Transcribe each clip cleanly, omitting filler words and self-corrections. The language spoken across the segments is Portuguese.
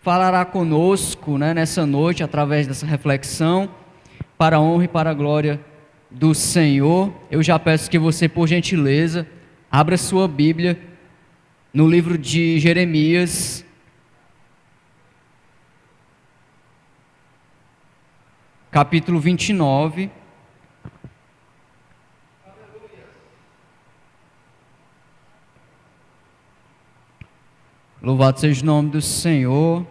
falará conosco, né, nessa noite, através dessa reflexão, para a honra e para a glória do Senhor. Eu já peço que você, por gentileza, abra sua Bíblia no livro de Jeremias, capítulo 29. Louvado seja o nome do Senhor.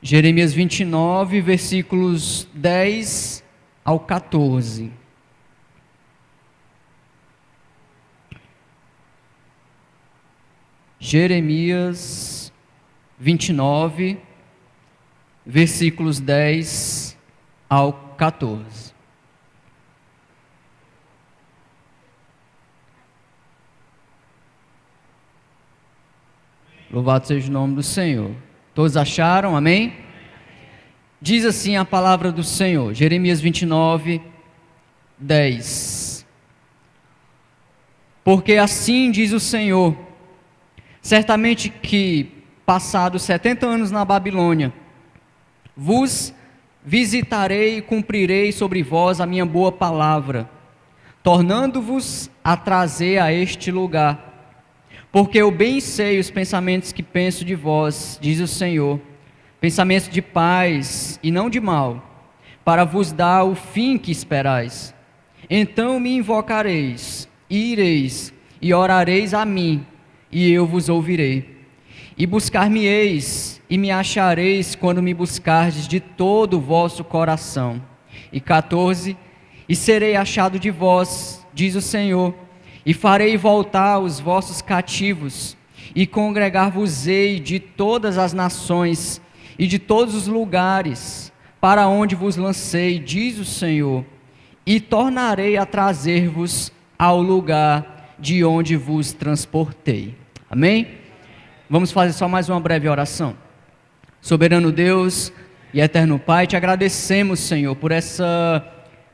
Jeremias 29, versículos 10 ao 14. Jeremias 29, versículos 10 ao 14. Louvado seja o nome do Senhor. Todos acharam? Amém? Diz assim a palavra do Senhor, Jeremias 29, 10. Porque assim diz o Senhor: certamente que, passados 70 anos na Babilônia, vos visitarei e cumprirei sobre vós a minha boa palavra, tornando-vos a trazer a este lugar. Porque eu bem sei os pensamentos que penso de vós, diz o Senhor, pensamentos de paz e não de mal, para vos dar o fim que esperais. Então me invocareis, e ireis, e orareis a mim, e eu vos ouvirei. E buscar-me-eis, e me achareis quando me buscardes de todo o vosso coração. E 14, e serei achado de vós, diz o Senhor, e farei voltar os vossos cativos, e congregar-vos-ei de todas as nações, e de todos os lugares, para onde vos lancei, diz o Senhor, e tornarei a trazer-vos ao lugar de onde vos transportei. Amém? Vamos fazer só mais uma breve oração. Soberano Deus e eterno Pai, te agradecemos, Senhor, por essa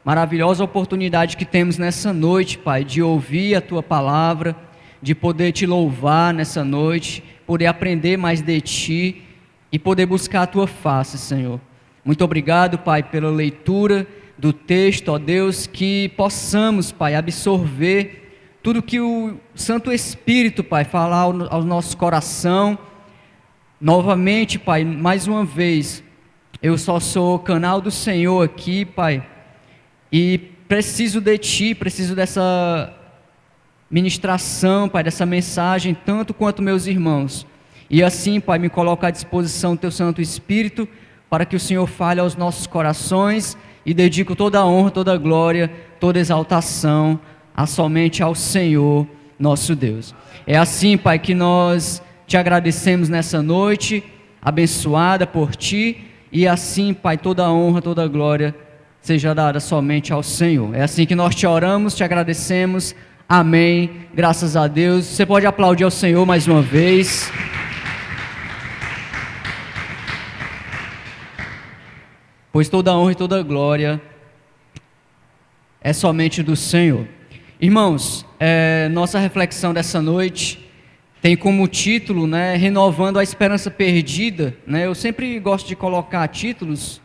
maravilhosa oportunidade que temos nessa noite, Pai, de ouvir a Tua palavra, de poder Te louvar nessa noite, poder aprender mais de Ti e poder buscar a Tua face, Senhor. Muito obrigado, Pai, pela leitura do texto, ó Deus, que possamos, Pai, absorver tudo que o Santo Espírito, Pai, falar ao nosso coração. Novamente, Pai, mais uma vez, eu só sou canal do Senhor aqui, Pai, e preciso de Ti, preciso dessa ministração, Pai, dessa mensagem, tanto quanto meus irmãos. E assim, Pai, me coloco à disposição do Teu Santo Espírito, para que o Senhor fale aos nossos corações, e dedico toda a honra, toda a glória, toda a exaltação somente ao Senhor, nosso Deus. É assim, Pai, que nós Te agradecemos nessa noite, abençoada por Ti, e assim, Pai, toda a honra, toda a glória seja dada somente ao Senhor. É assim que nós Te oramos, Te agradecemos. Amém. Graças a Deus. Você pode aplaudir ao Senhor mais uma vez. Pois toda a honra e toda a glória é somente do Senhor. Irmãos, nossa reflexão dessa noite tem como título, né, Renovando a Esperança Perdida. Né? Eu sempre gosto de colocar títulos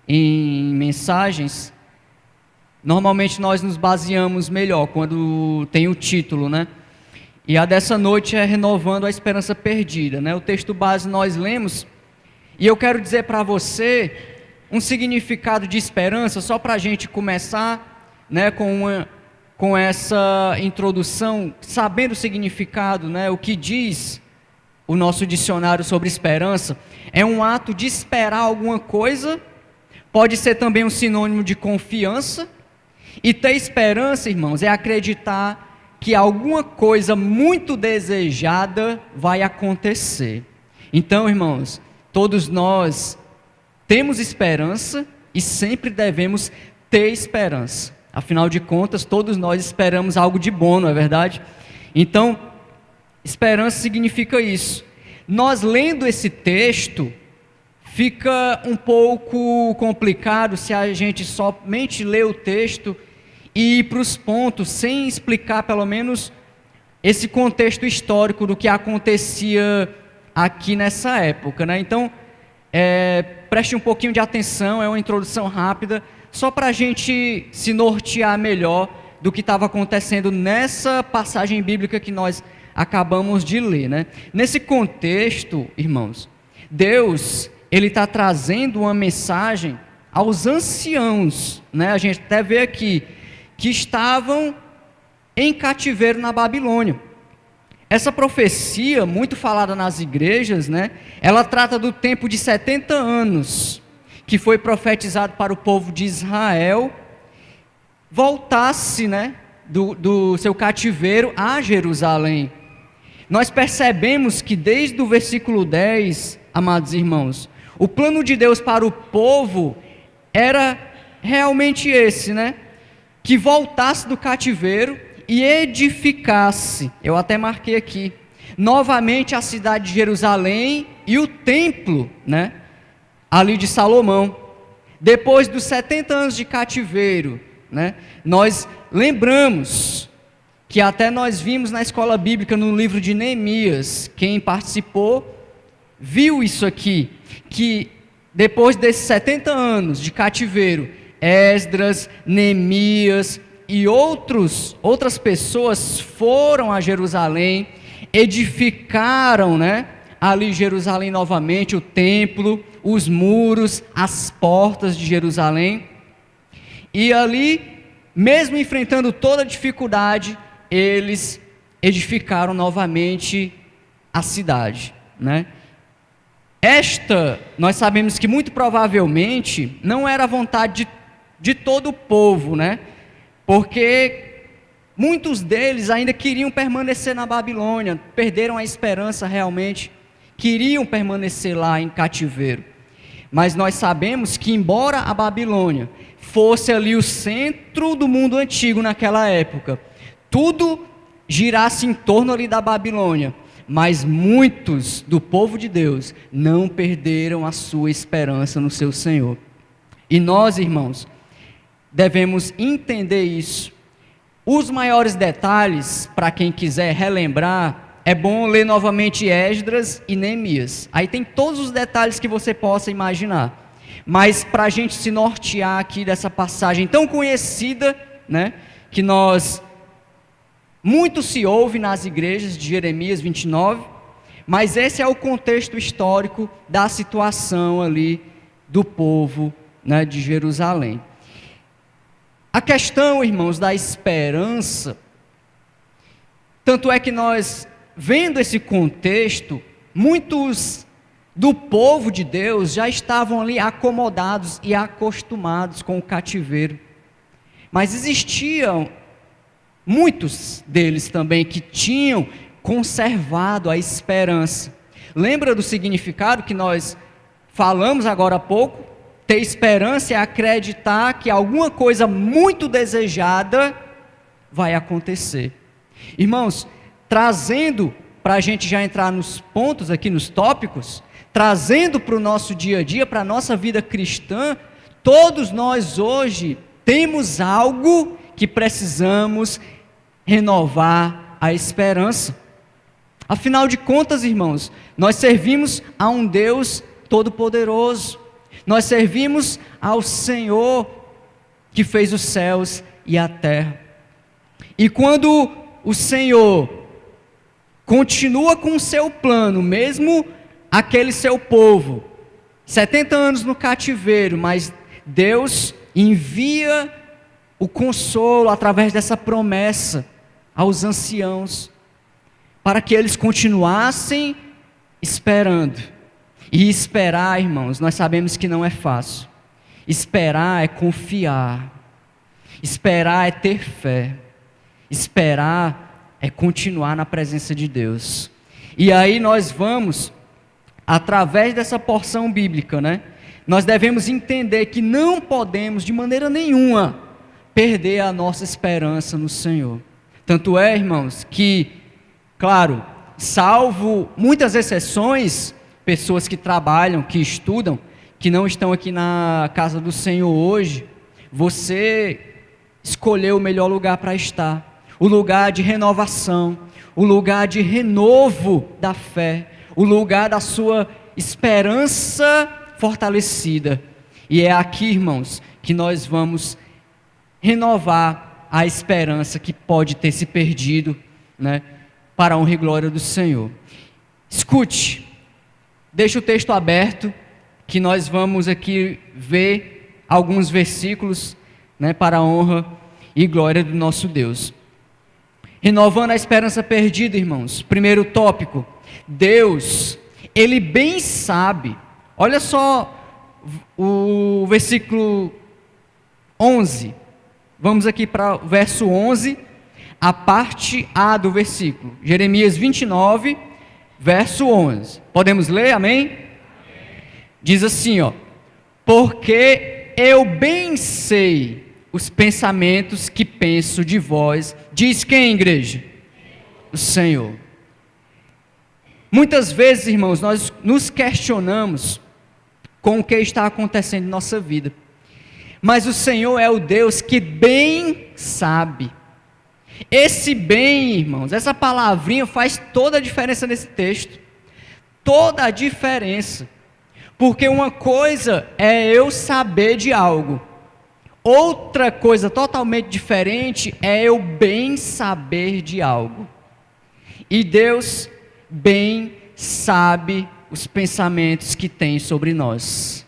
em mensagens. Normalmente nós nos baseamos melhor quando tem o título, né? E a dessa noite é Renovando a Esperança Perdida, né? O texto base nós lemos, e eu quero dizer para você um significado de esperança, só para a gente começar, né, com essa introdução, sabendo o significado, né, o que diz o nosso dicionário sobre esperança. É um ato de esperar alguma coisa. Pode ser também um sinônimo de confiança. E ter esperança, irmãos, é acreditar que alguma coisa muito desejada vai acontecer. Então, irmãos, todos nós temos esperança e sempre devemos ter esperança. Afinal de contas, todos nós esperamos algo de bom, não é verdade? Então, esperança significa isso. Nós lendo esse texto, fica um pouco complicado se a gente somente lê o texto e ir para os pontos, sem explicar pelo menos esse contexto histórico do que acontecia aqui nessa época, né? Então, preste um pouquinho de atenção, é uma introdução rápida, só para a gente se nortear melhor do que estava acontecendo nessa passagem bíblica que nós acabamos de ler, né? Nesse contexto, irmãos, Deus, Ele está trazendo uma mensagem aos anciãos, né? A gente até vê aqui, que estavam em cativeiro na Babilônia. Essa profecia, muito falada nas igrejas, né? Ela trata do tempo de 70 anos, que foi profetizado para o povo de Israel, voltasse, né, do seu cativeiro a Jerusalém. Nós percebemos que desde o versículo 10, amados irmãos, o plano de Deus para o povo era realmente esse, né? Que voltasse do cativeiro e edificasse, eu até marquei aqui, novamente a cidade de Jerusalém e o templo, né? Ali de Salomão. Depois dos 70 anos de cativeiro, né? Nós lembramos que até nós vimos na escola bíblica, no livro de Neemias, quem participou viu isso aqui, que depois desses 70 anos de cativeiro, Esdras, Neemias e outras pessoas foram a Jerusalém, edificaram, né, ali Jerusalém novamente, o templo, os muros, as portas de Jerusalém, e ali, mesmo enfrentando toda a dificuldade, eles edificaram novamente a cidade, né? Nós sabemos que muito provavelmente não era a vontade de todo o povo, né? Porque muitos deles ainda queriam permanecer na Babilônia, perderam a esperança realmente, queriam permanecer lá em cativeiro. Mas nós sabemos que, embora a Babilônia fosse ali o centro do mundo antigo naquela época, tudo girasse em torno ali da Babilônia, mas muitos do povo de Deus não perderam a sua esperança no seu Senhor. E nós, irmãos, devemos entender isso. Os maiores detalhes, para quem quiser relembrar, é bom ler novamente Esdras e Neemias. Aí tem todos os detalhes que você possa imaginar. Mas para a gente se nortear aqui dessa passagem tão conhecida, né, que muito se ouve nas igrejas de Jeremias 29, mas esse é o contexto histórico da situação ali do povo, né, de Jerusalém. A questão, irmãos, da esperança, tanto é que nós, vendo esse contexto, muitos do povo de Deus já estavam ali acomodados e acostumados com o cativeiro, mas existiam muitos deles também que tinham conservado a esperança. Lembra do significado que nós falamos agora há pouco? Ter esperança é acreditar que alguma coisa muito desejada vai acontecer. Irmãos, trazendo, para a gente já entrar nos pontos aqui, nos tópicos, trazendo para o nosso dia a dia, para a nossa vida cristã, todos nós hoje temos algo que precisamos renovar a esperança. Afinal de contas, irmãos, nós servimos a um Deus todo-poderoso, nós servimos ao Senhor que fez os céus e a terra. E quando o Senhor continua com o seu plano, mesmo aquele seu povo, 70 anos no cativeiro, mas Deus envia o consolo através dessa promessa aos anciãos, para que eles continuassem esperando. E esperar, irmãos, nós sabemos que não é fácil. Esperar é confiar. Esperar é ter fé. Esperar é continuar na presença de Deus. E aí nós vamos, através dessa porção bíblica, né? Nós devemos entender que não podemos, de maneira nenhuma, perder a nossa esperança no Senhor. Tanto é, irmãos, que, claro, salvo muitas exceções, pessoas que trabalham, que estudam, que não estão aqui na casa do Senhor hoje, você escolheu o melhor lugar para estar, o lugar de renovação, o lugar de renovo da fé, o lugar da sua esperança fortalecida. E é aqui, irmãos, que nós vamos renovar a esperança que pode ter se perdido, né, para a honra e glória do Senhor. Escute, deixa o texto aberto, que nós vamos aqui ver alguns versículos, né, para a honra e glória do nosso Deus. Renovando a esperança perdida, irmãos. Primeiro tópico, Deus, Ele bem sabe. Olha só o versículo 11. Vamos aqui para o verso 11, a parte A do versículo. Jeremias 29, verso 11. Podemos ler, amém? Diz assim, ó: porque eu bem sei os pensamentos que penso de vós. Diz quem, igreja? O Senhor. Muitas vezes, irmãos, nós nos questionamos com o que está acontecendo em nossa vida. Mas o Senhor é o Deus que bem sabe. Esse bem, irmãos, essa palavrinha faz toda a diferença nesse texto. Toda a diferença. Porque uma coisa é eu saber de algo. Outra coisa totalmente diferente é eu bem saber de algo. E Deus bem sabe os pensamentos que tem sobre nós.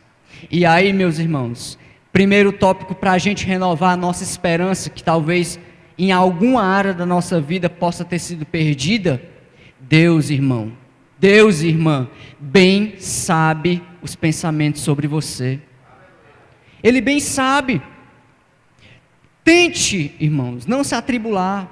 E aí, meus irmãos, primeiro tópico para a gente renovar a nossa esperança, que talvez em alguma área da nossa vida possa ter sido perdida. Deus, irmão, Deus, irmã, bem sabe os pensamentos sobre você. Ele bem sabe. Tente, irmãos, não se atribular.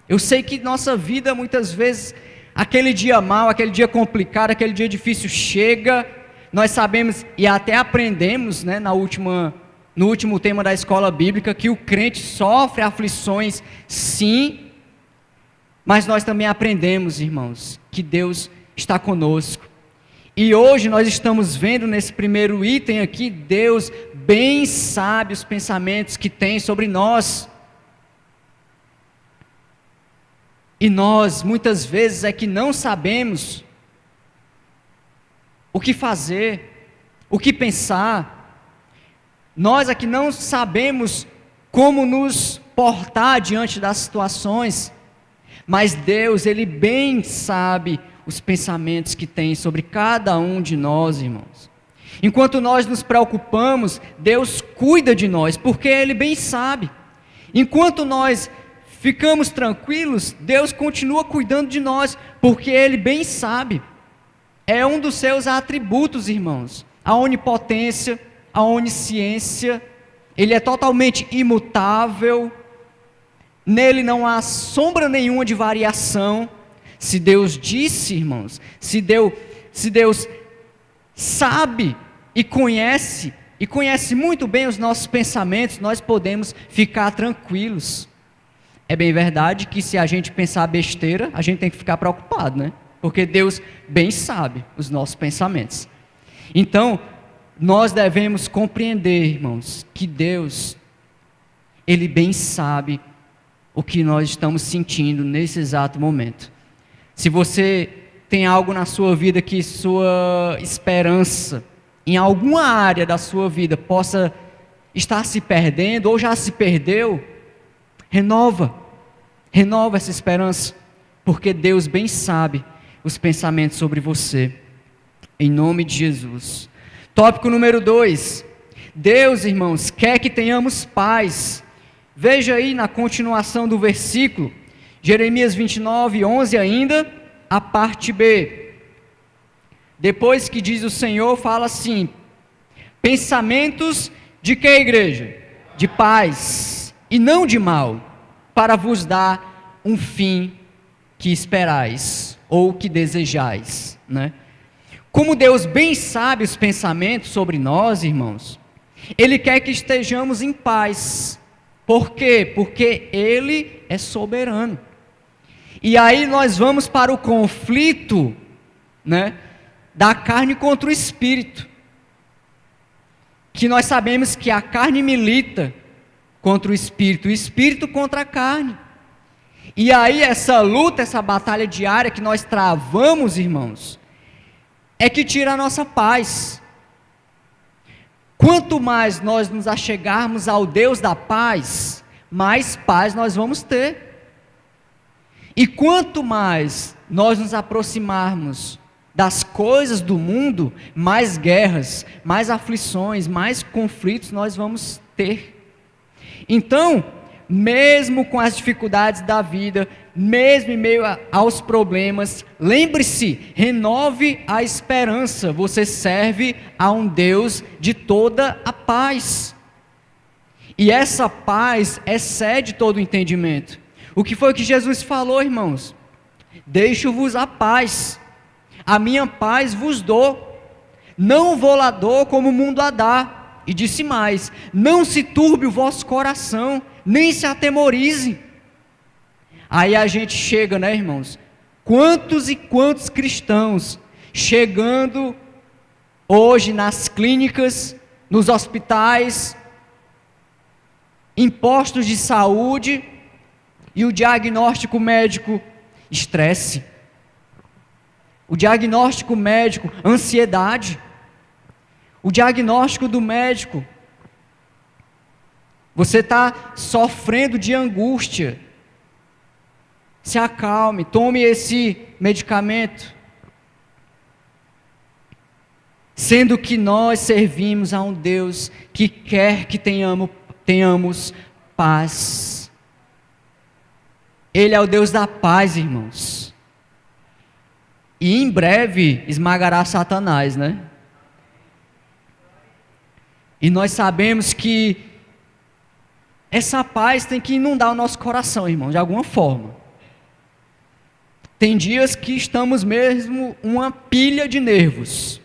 Eu sei que nossa vida, muitas vezes, aquele dia mau, aquele dia complicado, aquele dia difícil chega, nós sabemos e até aprendemos, né, no último tema da escola bíblica, que o crente sofre aflições, sim, mas nós também aprendemos, irmãos, que Deus está conosco. E hoje nós estamos vendo nesse primeiro item aqui, Deus bem sabe os pensamentos que tem sobre nós. E nós, muitas vezes, é que não sabemos o que fazer, o que pensar. Nós é que não sabemos como nos portar diante das situações. Mas Deus, Ele bem sabe os pensamentos que tem sobre cada um de nós, irmãos. Enquanto nós nos preocupamos, Deus cuida de nós, porque Ele bem sabe. Enquanto nós ficamos tranquilos, Deus continua cuidando de nós, porque Ele bem sabe. É um dos seus atributos, irmãos. A onipotência, a onisciência. Ele é totalmente imutável. Nele não há sombra nenhuma de variação. Se Deus disse, irmãos, se Deus sabe e conhece muito bem os nossos pensamentos, nós podemos ficar tranquilos. É bem verdade que se a gente pensar besteira, a gente tem que ficar preocupado, né? Porque Deus bem sabe os nossos pensamentos. Então, nós devemos compreender, irmãos, que Deus, Ele bem sabe o que nós estamos sentindo nesse exato momento. Se você tem algo na sua vida que sua esperança, em alguma área da sua vida, possa estar se perdendo ou já se perdeu, renova essa esperança, porque Deus bem sabe os pensamentos sobre você, em nome de Jesus. Tópico número 2, Deus, irmãos, quer que tenhamos paz. Veja aí na continuação do versículo, Jeremias 29, 11 ainda, a parte B. Depois que diz o Senhor, fala assim: pensamentos de que, igreja? De paz, e não de mal, para vos dar um fim que esperais, ou que desejais, né? Como Deus bem sabe os pensamentos sobre nós, irmãos, Ele quer que estejamos em paz. Por quê? Porque Ele é soberano. E aí nós vamos para o conflito, né, da carne contra o espírito. Que nós sabemos que a carne milita contra o espírito contra a carne. E aí essa luta, essa batalha diária que nós travamos, irmãos, é que tira a nossa paz. Quanto mais nós nos achegarmos ao Deus da paz, mais paz nós vamos ter. E quanto mais nós nos aproximarmos das coisas do mundo, mais guerras, mais aflições, mais conflitos nós vamos ter. Então, mesmo com as dificuldades da vida, mesmo em meio aos problemas, lembre-se, renove a esperança. Você serve a um Deus de toda a paz. E essa paz excede todo o entendimento. O que foi que Jesus falou, irmãos? Deixo-vos a paz. A minha paz vos dou. Não vou lá dou como o mundo a dá. E disse mais: não se turbe o vosso coração, nem se atemorize. Aí a gente chega, né, irmãos? Quantos e quantos cristãos chegando hoje nas clínicas, nos hospitais, em postos de saúde, e o diagnóstico médico: estresse. O diagnóstico médico: ansiedade. O diagnóstico do médico: você está sofrendo de angústia. Se acalme, tome esse medicamento. Sendo que nós servimos a um Deus que quer que tenhamos paz. Ele é o Deus da paz, irmãos. E em breve esmagará Satanás, né? E nós sabemos que essa paz tem que inundar o nosso coração, irmão, de alguma forma. Tem dias que estamos mesmo uma pilha de nervos,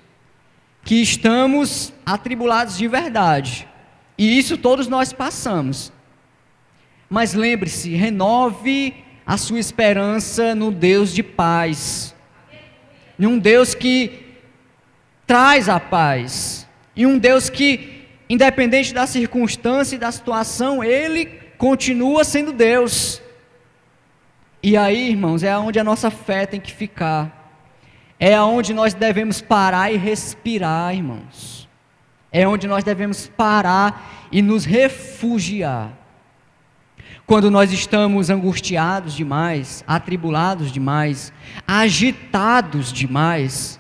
que estamos atribulados de verdade, e isso todos nós passamos. Mas lembre-se, renove a sua esperança no Deus de paz, num Deus que traz a paz, e um Deus que, independente da circunstância e da situação, Ele continua sendo Deus. E aí, irmãos, é onde a nossa fé tem que ficar. É onde nós devemos parar e respirar, irmãos. É onde nós devemos parar e nos refugiar. Quando nós estamos angustiados demais, atribulados demais, agitados demais,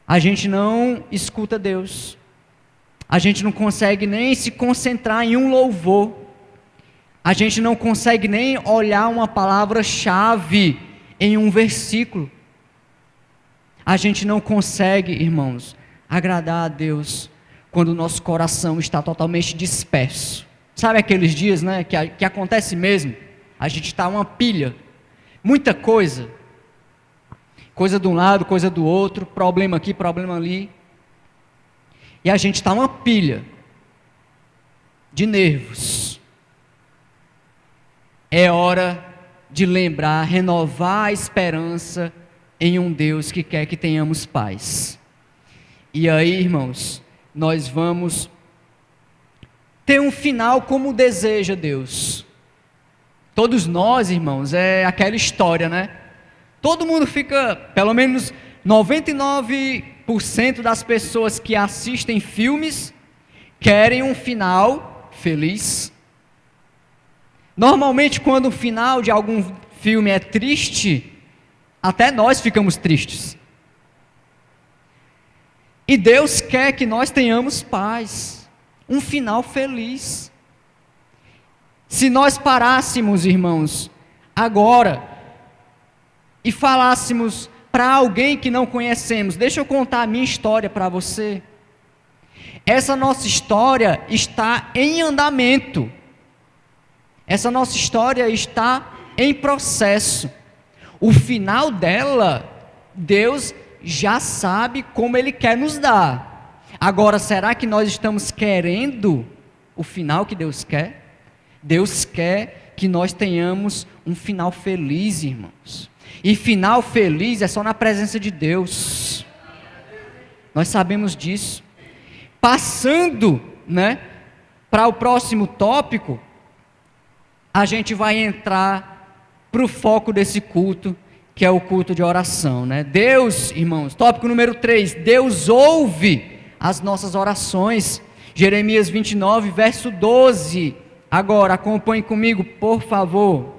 a gente não escuta Deus. A gente não consegue nem se concentrar em um louvor. A gente não consegue nem olhar uma palavra-chave em um versículo. A gente não consegue, irmãos, agradar a Deus quando o nosso coração está totalmente disperso. Sabe aqueles dias, né, que acontece mesmo? A gente está uma pilha, muita coisa. Coisa de um lado, coisa do outro, problema aqui, problema ali. E a gente está uma pilha de nervos. É hora de lembrar, renovar a esperança em um Deus que quer que tenhamos paz. E aí, irmãos, nós vamos ter um final como deseja Deus. Todos nós, irmãos, é aquela história, né? Todo mundo fica, pelo menos 99% das pessoas que assistem filmes querem um final feliz. Normalmente, quando o final de algum filme é triste, até nós ficamos tristes. E Deus quer que nós tenhamos paz, um final feliz. Se nós parássemos, irmãos, agora, e falássemos para alguém que não conhecemos: deixa eu contar a minha história para você. Essa nossa história está em andamento. Essa nossa história está em processo. O final dela, Deus já sabe como Ele quer nos dar. Agora, será que nós estamos querendo o final que Deus quer? Deus quer que nós tenhamos um final feliz, irmãos. E final feliz é só na presença de Deus. Nós sabemos disso. Passando, né, para o próximo tópico, a gente vai entrar para o foco desse culto, que é o culto de oração, né? Deus, irmãos, tópico número 3, Deus ouve as nossas orações. Jeremias 29, verso 12. Agora, acompanhe comigo, por favor.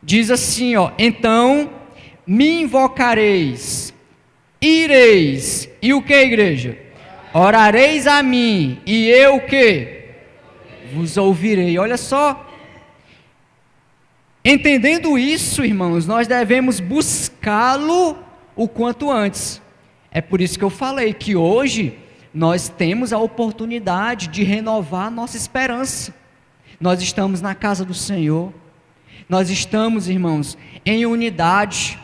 Diz assim, ó: então me invocareis, ireis, e o que, igreja? Orareis a mim, e eu o que? Vos ouvirei. Olha só. Entendendo isso, irmãos, nós devemos buscá-lo o quanto antes. É por isso que eu falei que hoje nós temos a oportunidade de renovar nossa esperança. Nós estamos na casa do Senhor, nós estamos, irmãos, em unidade,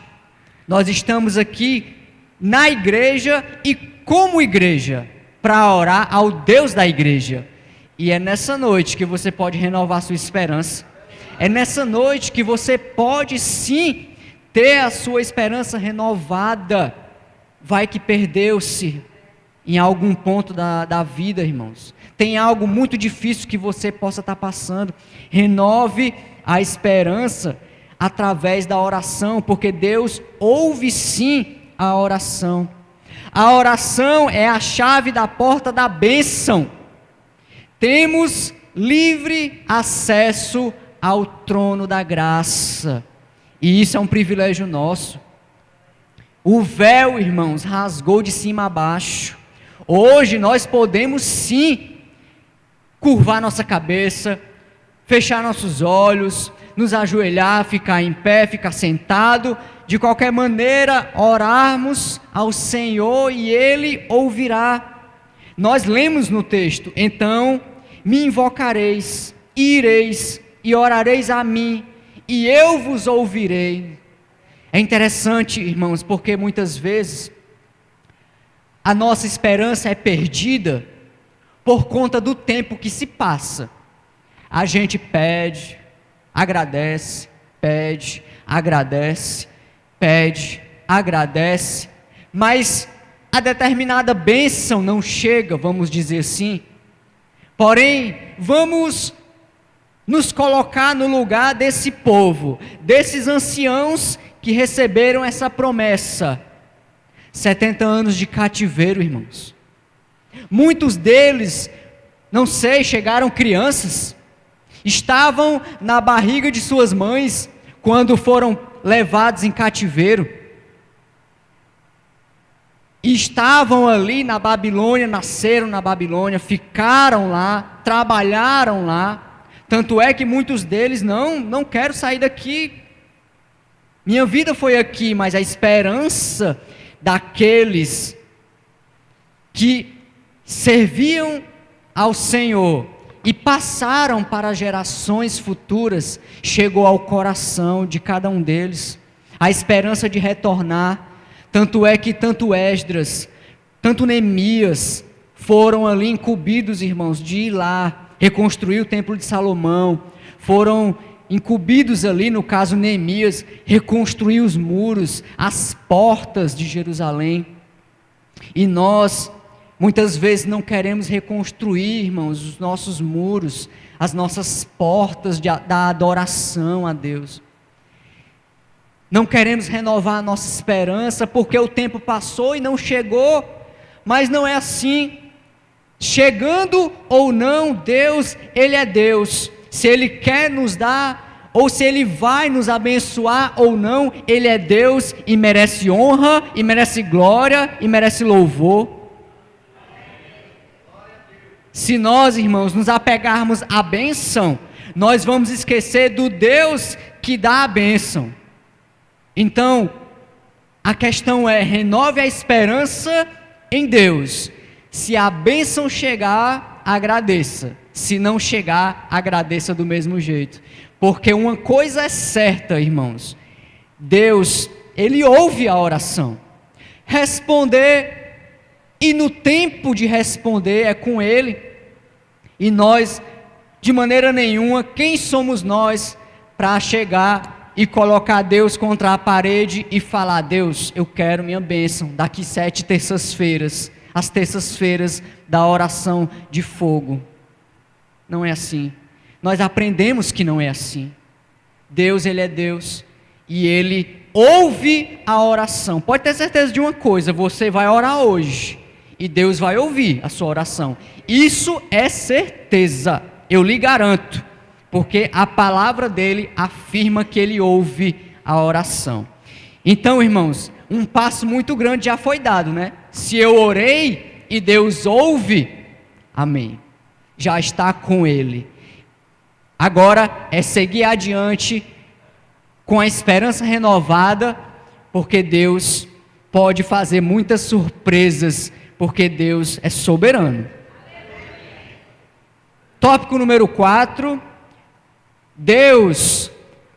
nós estamos aqui na igreja e como igreja, para orar ao Deus da igreja. E é nessa noite que você pode renovar sua esperança. É nessa noite que você pode sim ter a sua esperança renovada. Vai que perdeu-se em algum ponto da vida, irmãos. Tem algo muito difícil que você possa estar passando. Renove a esperança através da oração, porque Deus ouve sim a oração. A oração é a chave da porta da bênção. Temos livre acesso ao trono da graça, e isso é um privilégio nosso. O véu, irmãos, rasgou de cima a baixo. Hoje nós podemos sim curvar nossa cabeça, fechar nossos olhos, nos ajoelhar, ficar em pé, ficar sentado, de qualquer maneira orarmos ao Senhor e Ele ouvirá. Nós lemos no texto: então me invocareis, ireis e orareis a mim, e eu vos ouvirei. É interessante, irmãos, porque muitas vezes a nossa esperança é perdida por conta do tempo que se passa. A gente pede, agradece, pede, agradece, pede, agradece, mas a determinada bênção não chega, vamos dizer assim. Porém, vamos nos colocar no lugar desse povo, desses anciãos que receberam essa promessa. 70 anos de cativeiro, irmãos. Muitos deles, não sei, chegaram crianças, estavam na barriga de suas mães quando foram levados em cativeiro. E estavam ali na Babilônia, nasceram na Babilônia, ficaram lá, trabalharam lá. Tanto é que muitos deles, não quero sair daqui, minha vida foi aqui, mas a esperança daqueles que serviam ao Senhor e passaram para gerações futuras, chegou ao coração de cada um deles, a esperança de retornar. Tanto é que tanto Esdras, tanto Neemias, foram ali incumbidos, irmãos, de ir lá, reconstruir o templo de Salomão, foram incumbidos ali, no caso Neemias, reconstruir os muros, as portas de Jerusalém. E nós, muitas vezes, não queremos reconstruir, irmãos, os nossos muros, as nossas portas da adoração a Deus. Não queremos renovar a nossa esperança, porque o tempo passou e não chegou, mas não é assim. Chegando ou não, Deus, Ele é Deus. Se Ele quer nos dar, ou se Ele vai nos abençoar ou não, Ele é Deus e merece honra, e merece glória, e merece louvor. Se nós, irmãos, nos apegarmos à bênção, nós vamos esquecer do Deus que dá a bênção. Então, a questão é: renove a esperança em Deus. Se a bênção chegar, agradeça. Se não chegar, agradeça do mesmo jeito. Porque uma coisa é certa, irmãos: Deus, Ele ouve a oração. Responder, e no tempo de responder é com Ele. E nós, de maneira nenhuma, quem somos nós para chegar e colocar Deus contra a parede e falar: Deus, eu quero minha bênção daqui 7 terças-feiras. As terças-feiras da oração de fogo. Não é assim. Nós aprendemos que não é assim. Deus, Ele é Deus, e Ele ouve a oração. Pode ter certeza de uma coisa, você vai orar hoje, e Deus vai ouvir a sua oração. Isso é certeza, eu lhe garanto, porque a palavra dele afirma que Ele ouve a oração. Então, irmãos, um passo muito grande já foi dado, né? Se eu orei e Deus ouve, amém, já está com Ele. Agora é seguir adiante com a esperança renovada, porque Deus pode fazer muitas surpresas, porque Deus é soberano. Tópico número 4, Deus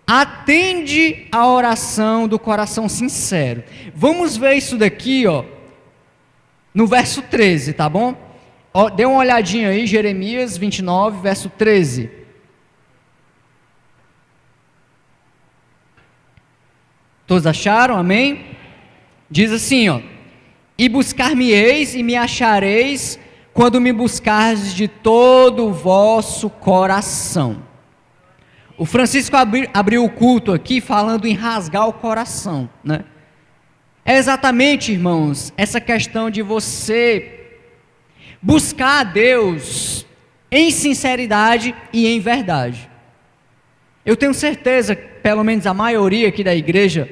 atende a oração do coração sincero. Vamos ver isso daqui, no verso 13, tá bom? Dê uma olhadinha aí, Jeremias 29, verso 13. Todos acharam? Amém? Diz assim, e buscar-me-eis e me achareis, quando me buscardes de todo o vosso coração. O Francisco abriu o culto aqui falando em rasgar o coração, né? É exatamente, irmãos, essa questão de você buscar a Deus em sinceridade e em verdade. Eu tenho certeza, pelo menos a maioria aqui da igreja,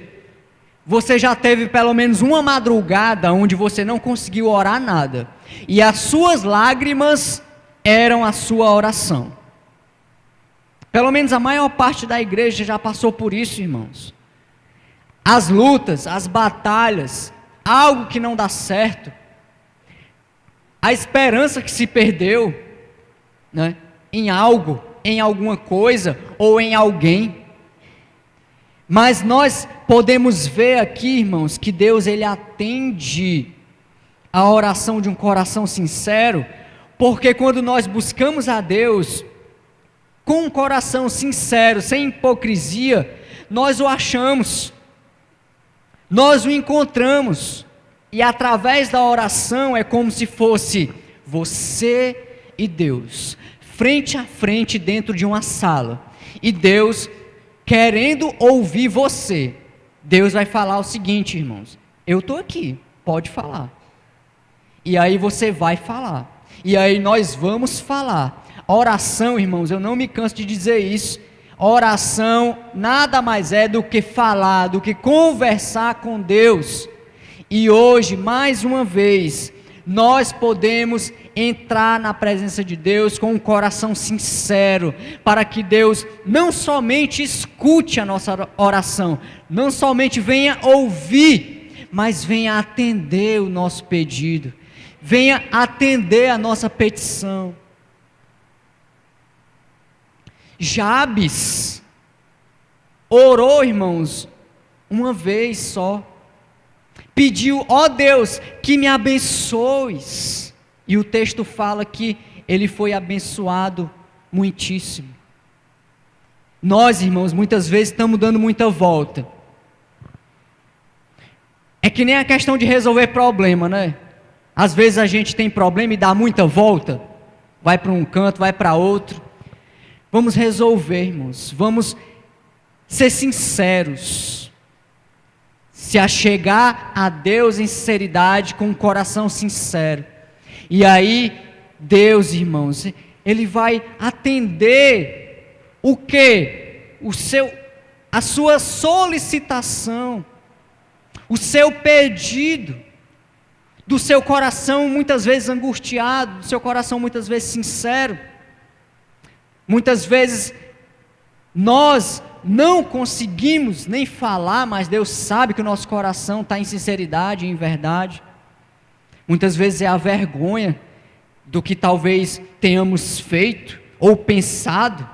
você já teve pelo menos uma madrugada onde você não conseguiu orar nada, e as suas lágrimas eram a sua oração. Pelo menos a maior parte da igreja já passou por isso, irmãos. As lutas, as batalhas, algo que não dá certo, a esperança que se perdeu, né, em algo, em alguma coisa ou em alguém. Mas nós podemos ver aqui, irmãos, que Deus ele atende a oração de um coração sincero, porque quando nós buscamos a Deus com um coração sincero, sem hipocrisia, nós o achamos, nós o encontramos, e através da oração é como se fosse você e Deus, frente a frente dentro de uma sala, e Deus querendo ouvir você. Deus vai falar o seguinte, irmãos, eu estou aqui, pode falar. E aí você vai falar, e aí nós vamos falar. Oração, irmãos, eu não me canso de dizer isso, oração nada mais é do que falar, do que conversar com Deus. E hoje, mais uma vez, nós podemos entrar na presença de Deus com um coração sincero, para que Deus não somente escute a nossa oração, não somente venha ouvir, mas venha atender o nosso pedido, venha atender a nossa petição. Jabes orou, irmãos, uma vez só, pediu, ó Deus, que me abençoes, e o texto fala que ele foi abençoado muitíssimo. Nós, irmãos, muitas vezes estamos dando muita volta, é que nem a questão de resolver problema, né? Às vezes a gente tem problema e dá muita volta, vai para um canto, vai para outro. Vamos resolver, irmãos, vamos ser sinceros, se achegar a Deus em sinceridade, com um coração sincero, e aí Deus, irmãos, Ele vai atender o quê? A sua solicitação, o seu pedido, do seu coração muitas vezes angustiado, do seu coração muitas vezes sincero. Muitas vezes nós não conseguimos nem falar, mas Deus sabe que o nosso coração está em sinceridade, em verdade. Muitas vezes é a vergonha do que talvez tenhamos feito ou pensado,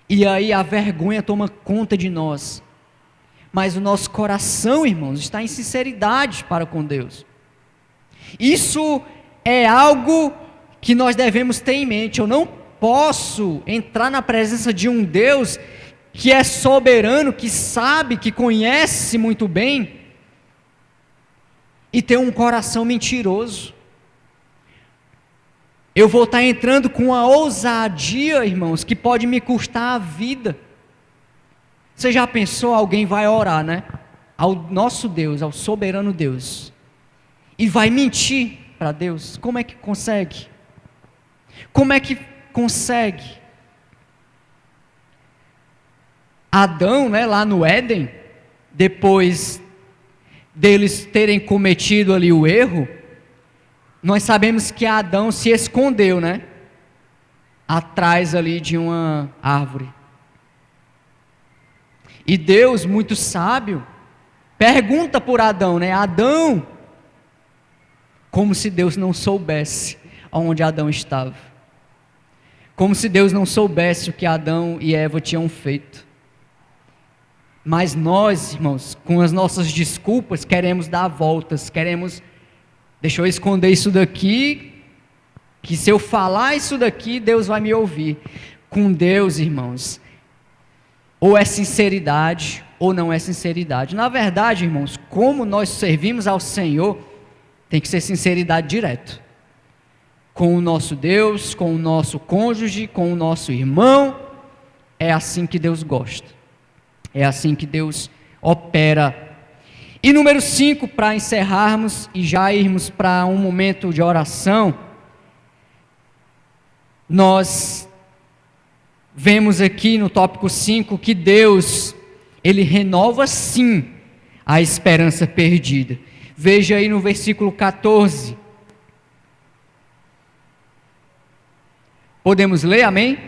e aí a vergonha toma conta de nós. Mas o nosso coração, irmãos, está em sinceridade para com Deus. Isso é algo que nós devemos ter em mente. Eu não posso entrar na presença de um Deus que é soberano, que sabe, que conhece muito bem, e ter um coração mentiroso. Eu vou estar entrando com uma ousadia, irmãos, que pode me custar a vida. Você já pensou, alguém vai orar, né? Ao nosso Deus, ao soberano Deus, e vai mentir para Deus? Como é que consegue? Como é que consegue? Adão, né, lá no Éden, depois deles terem cometido ali o erro, nós sabemos que Adão se escondeu, né, atrás ali de uma árvore. E Deus, muito sábio, pergunta por Adão, né, Adão, como se Deus não soubesse onde Adão estava. Como se Deus não soubesse o que Adão e Eva tinham feito. Mas nós, irmãos, com as nossas desculpas, queremos dar voltas, deixa eu esconder isso daqui, que se eu falar isso daqui, Deus vai me ouvir. Com Deus, irmãos, ou é sinceridade, ou não é sinceridade. Na verdade, irmãos, como nós servimos ao Senhor, tem que ser sinceridade direto. Com o nosso Deus, com o nosso cônjuge, com o nosso irmão, é assim que Deus gosta. É assim que Deus opera. E número 5, para encerrarmos e já irmos para um momento de oração, nós vemos aqui no tópico 5 que Deus, Ele renova sim a esperança perdida. Veja aí no versículo 14. Podemos ler, amém?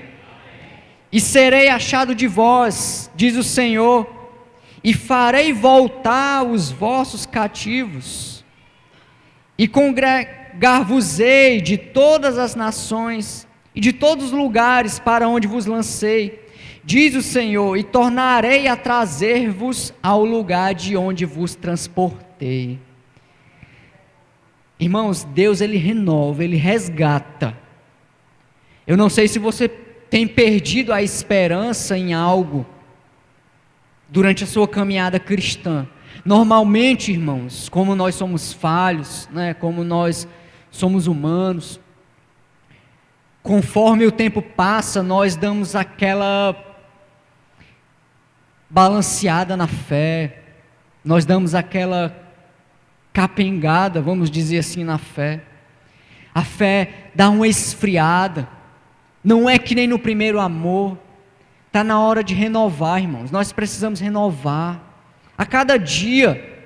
E serei achado de vós, diz o Senhor, e farei voltar os vossos cativos, e congregar-vos-ei de todas as nações, e de todos os lugares para onde vos lancei, diz o Senhor, e tornarei a trazer-vos ao lugar de onde vos transportei. Irmãos, Deus, Ele renova, Ele resgata. Eu não sei se você tem perdido a esperança em algo durante a sua caminhada cristã. Normalmente, irmãos, como nós somos falhos, né, como nós somos humanos, conforme o tempo passa, nós damos aquela balanceada na fé, nós damos aquela capengada, vamos dizer assim, na fé. A fé dá uma esfriada. Não é que nem no primeiro amor. Está na hora de renovar, irmãos. Nós precisamos renovar. A cada dia,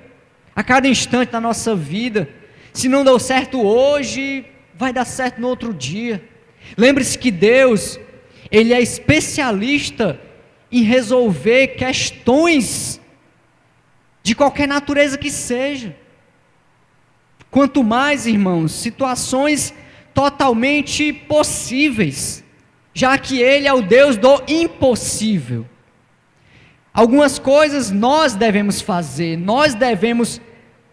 a cada instante da nossa vida. Se não deu certo hoje, vai dar certo no outro dia. Lembre-se que Deus, Ele é especialista em resolver questões de qualquer natureza que seja. Quanto mais, irmãos, situações totalmente possíveis, já que Ele é o Deus do impossível. Algumas coisas nós devemos fazer, nós devemos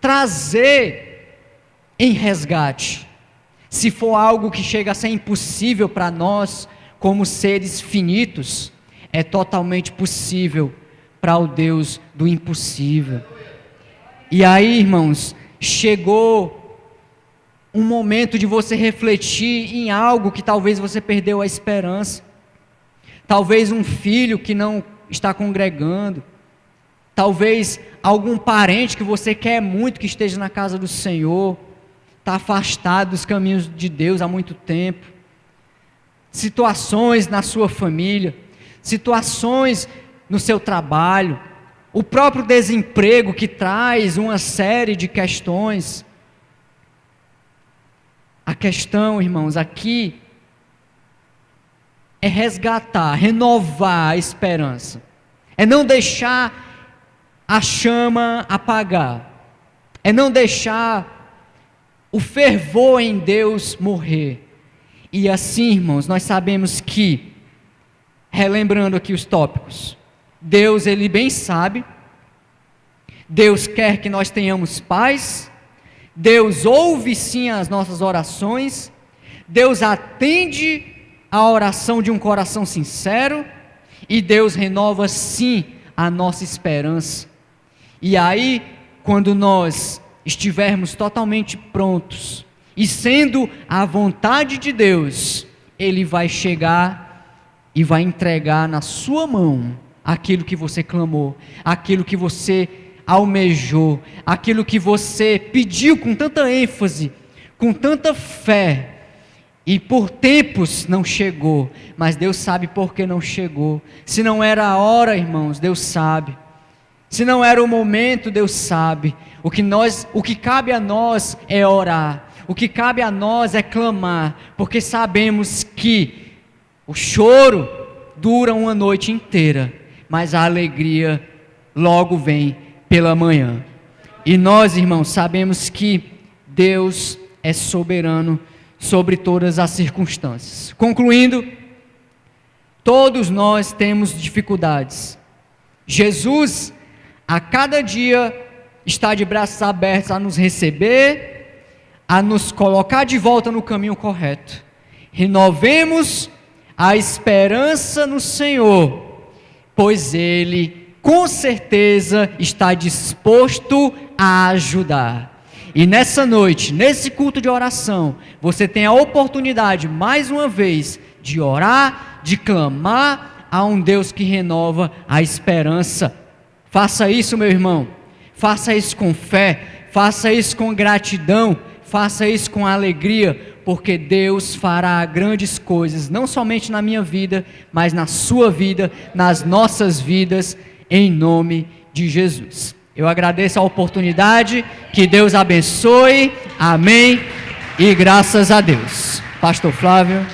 trazer em resgate. Se for algo que chega a ser impossível para nós, como seres finitos, é totalmente possível para o Deus do impossível. E aí, irmãos, chegou um momento de você refletir em algo que talvez você perdeu a esperança. Talvez um filho que não está congregando. Talvez algum parente que você quer muito que esteja na casa do Senhor, está afastado dos caminhos de Deus há muito tempo. Situações na sua família, situações no seu trabalho, o próprio desemprego que traz uma série de questões. A questão, irmãos, aqui é resgatar, renovar a esperança. É não deixar a chama apagar. É não deixar o fervor em Deus morrer. E assim, irmãos, nós sabemos que, relembrando aqui os tópicos, Deus, Ele bem sabe, Deus quer que nós tenhamos paz, Deus ouve sim as nossas orações, Deus atende a oração de um coração sincero, e Deus renova sim a nossa esperança. E aí, quando nós estivermos totalmente prontos, e sendo a vontade de Deus, Ele vai chegar e vai entregar na sua mão aquilo que você clamou, aquilo que você almejou, aquilo que você pediu com tanta ênfase, com tanta fé, e por tempos não chegou, mas Deus sabe por que não chegou. Se não era a hora, irmãos, Deus sabe. Se não era o momento, Deus sabe. O que cabe a nós é orar. O que cabe a nós é clamar, porque sabemos que o choro dura uma noite inteira, mas a alegria logo vem pela manhã. E nós, irmãos, sabemos que Deus é soberano sobre todas as circunstâncias. Concluindo, todos nós temos dificuldades. Jesus, a cada dia, está de braços abertos a nos receber, a nos colocar de volta no caminho correto. Renovemos a esperança no Senhor, pois Ele, com certeza, está disposto a ajudar. E nessa noite, nesse culto de oração, você tem a oportunidade, mais uma vez, de orar, de clamar a um Deus que renova a esperança. Faça isso, meu irmão. Faça isso com fé, faça isso com gratidão, faça isso com alegria, porque Deus fará grandes coisas, não somente na minha vida, mas na sua vida, nas nossas vidas, em nome de Jesus. Eu agradeço a oportunidade, que Deus abençoe, amém, e graças a Deus. Pastor Flávio.